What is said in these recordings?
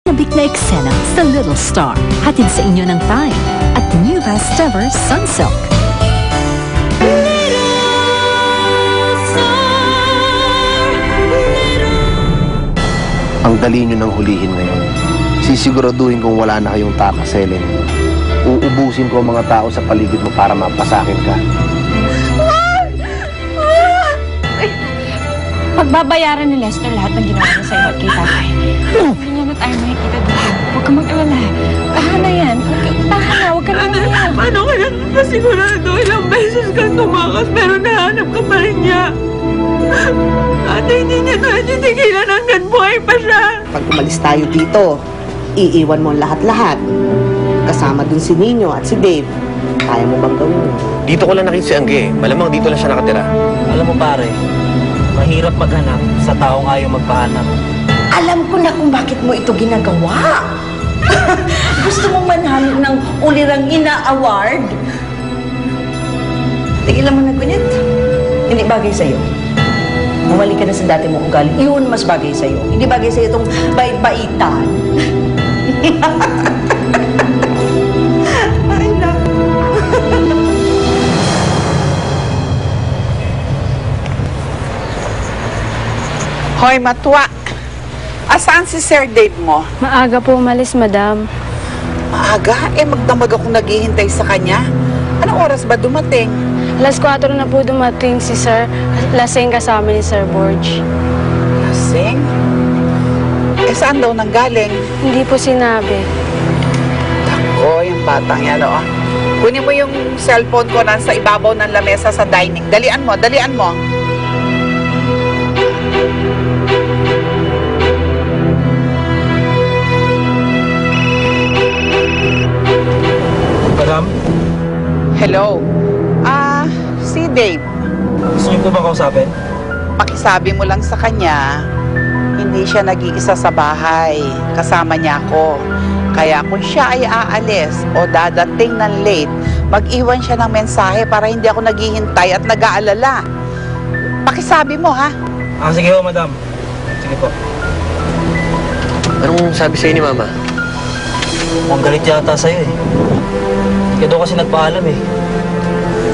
Nabik na eksena sa Little Star. Hatid sa inyo ng Time at New Vastever Sunsilk. Ang dali nyo nang hulihin ngayon. Sisiguraduhin kong wala na kayong takaselin. Uubusin ko ang mga tao sa paligid mo para mapasakin ka. Pagbabayaran ni Lester lahat ng ginawa niya sa'yo at kay tatay. Hindi niya na tayo makikita dito. Huwag ka mag-alala. Tahan yan. Huwag ka na umiyak. Paano ka na masigurado? Ilang beses kang tumakas pero nahanap ka pa rin niya. Ate, hindi niya tayo titigilan hanggang buhay pa siya. Pag umalis tayo dito, iiwan mo ang lahat-lahat. Kasama dun si Nino at si Dave. Kaya mo bang gawin mo? Dito ko lang nakita si Angge. Malamang dito lang siya nakatira. Alam mo pare, mahirap maghanap sa taong ayaw magpahanap. Alam ko na kung bakit mo ito ginagawa. Gusto mong manalo ng Ulirang Ina Award? Tigilan mo na, kunyat. Hindi bagay sa'yo. Bumalik ka na sa dati mong ugali. Iyon mas bagay sa'yo. Hindi bagay sa'yo itong bait-baitan. Ay, na. Hoy, Matwa. Asaan si Sir Dave mo? Maaga po umalis, madam. Maaga? Magdamag akong naghihintay sa kanya. Anong oras ba dumating? Alas 4 na po dumating si Sir. Lasing kasama ni Sir Borge. Lasing? Saan daw nanggaling? Hindi po sinabi. Ako, yung batang yan, oh. Kunin mo yung cellphone ko nasa ibabaw ng lamesa sa dining. Dalian mo, dalian mo. Madam, Hello? Si Dave. gusto niyo po ba kausapin? Pakisabi mo lang sa kanya, hindi siya nag-iisa sa bahay. Kasama niya ako. Kaya kung siya ay aalis o dadating ng late, mag-iwan siya ng mensahe para hindi ako naghihintay at nag-aalala. Pakisabi mo, ha? Sige po, madam. Sige po. Anong sabi sa'yo ni Mama? Mukhang galit yata sa'yo eh. Hindi ka daw kasi nagpaalam eh.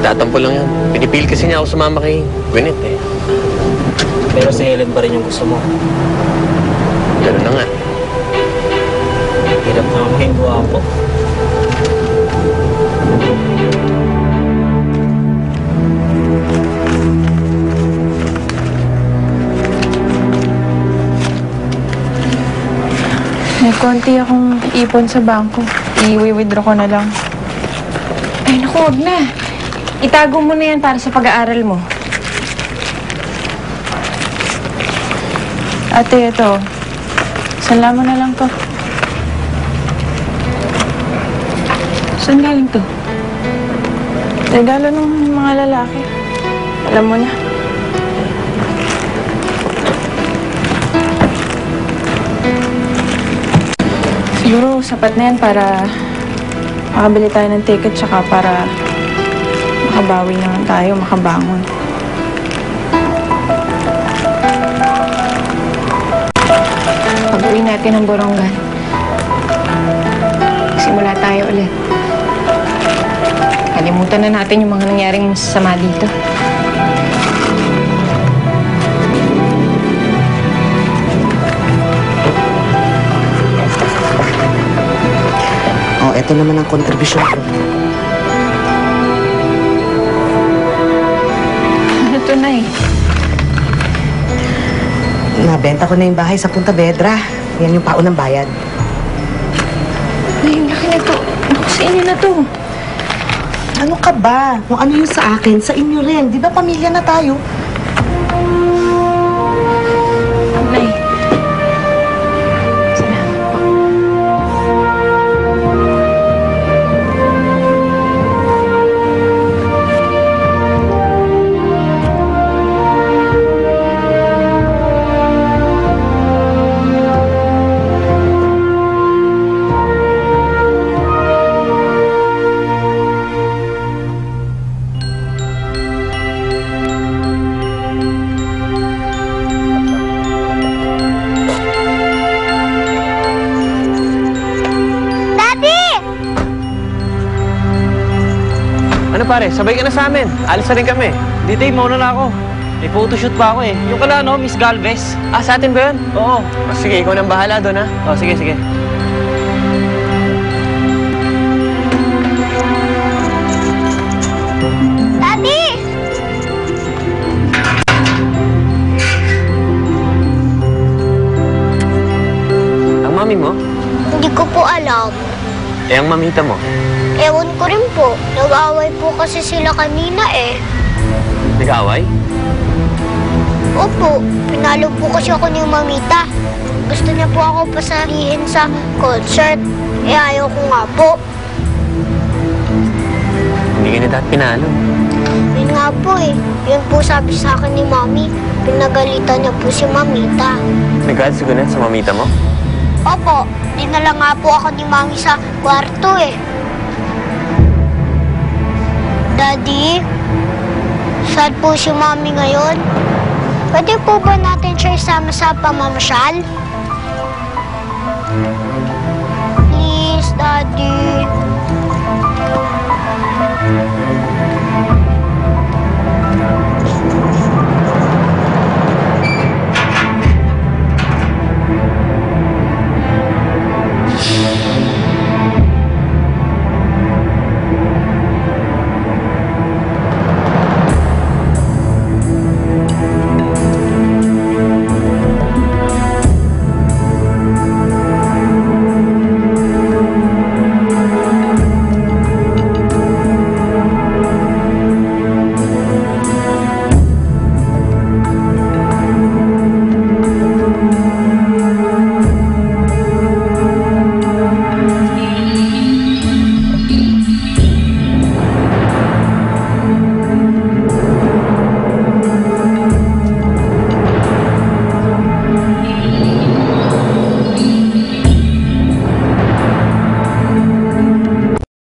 Tatampo lang yan. Pinipil kasi niya ako sumama kay Gwyneth eh. Pero si Helen pa rin yung gusto mo. Ganun na nga. Hirap na maging guwapo. May konti akong ipon sa bangko. I-withdraw ko na lang. Ay, naku, huwag na. Itago mo na yan para sa pag-aaral mo. Ate, ito. Sala mo na lang to. Saan galing to? Regalo ng mga lalaki. Alam mo na. Siguro sapat na yan para makabili tayo ng ticket tsaka para makabawi naman tayo, makabangon. Pag-uwi natin ng Borongan, simula tayo ulit. Kalimutan na natin yung mga nangyaring masasama dito. Ito naman ang kontribusyon ko. Ano to, Nay? Nabenta ko na yung bahay sa Punta Vedra. Yan yung paunang bayad. Nay, laki na to. Naku, sa inyo na to. Ano ka ba? Kung ano yung sa akin, sa inyo rin. Di ba pamilya na tayo? Nay. Salamat po. pare, sabay ka na sa amin. Alis na rin kami. Di, Dave, mauna na ako. May photoshoot pa ako eh. Yung kala, no, Miss Galvez. Ah, sa atin ba yun? Oo. Sige, ikaw nang bahala doon, ha? Oh, sige, sige. Daddy! Ang mami mo? Hindi ko po alam. Eh, ang mamita mo? Ewan ko rin po. Nag-away po kasi sila kanina eh. Nag-away? Opo, pinalo po kasi ako ni Mamita. Gusto niya po ako pasalihin sa concert. Eh ayaw ko nga po. Hindi ka na dapat pinalo. Yun nga po eh. Yun po sabi sa akin ni Mami. Pinagalitan niya po si Mamita. Nag-ads ka na sa mamita mo? Opo, dinala nga po ako ni Mami sa kwarto eh. Daddy, sad po si Mami ngayon. Pwede po ba natin siya isama sa pamamasyal? Please, Daddy.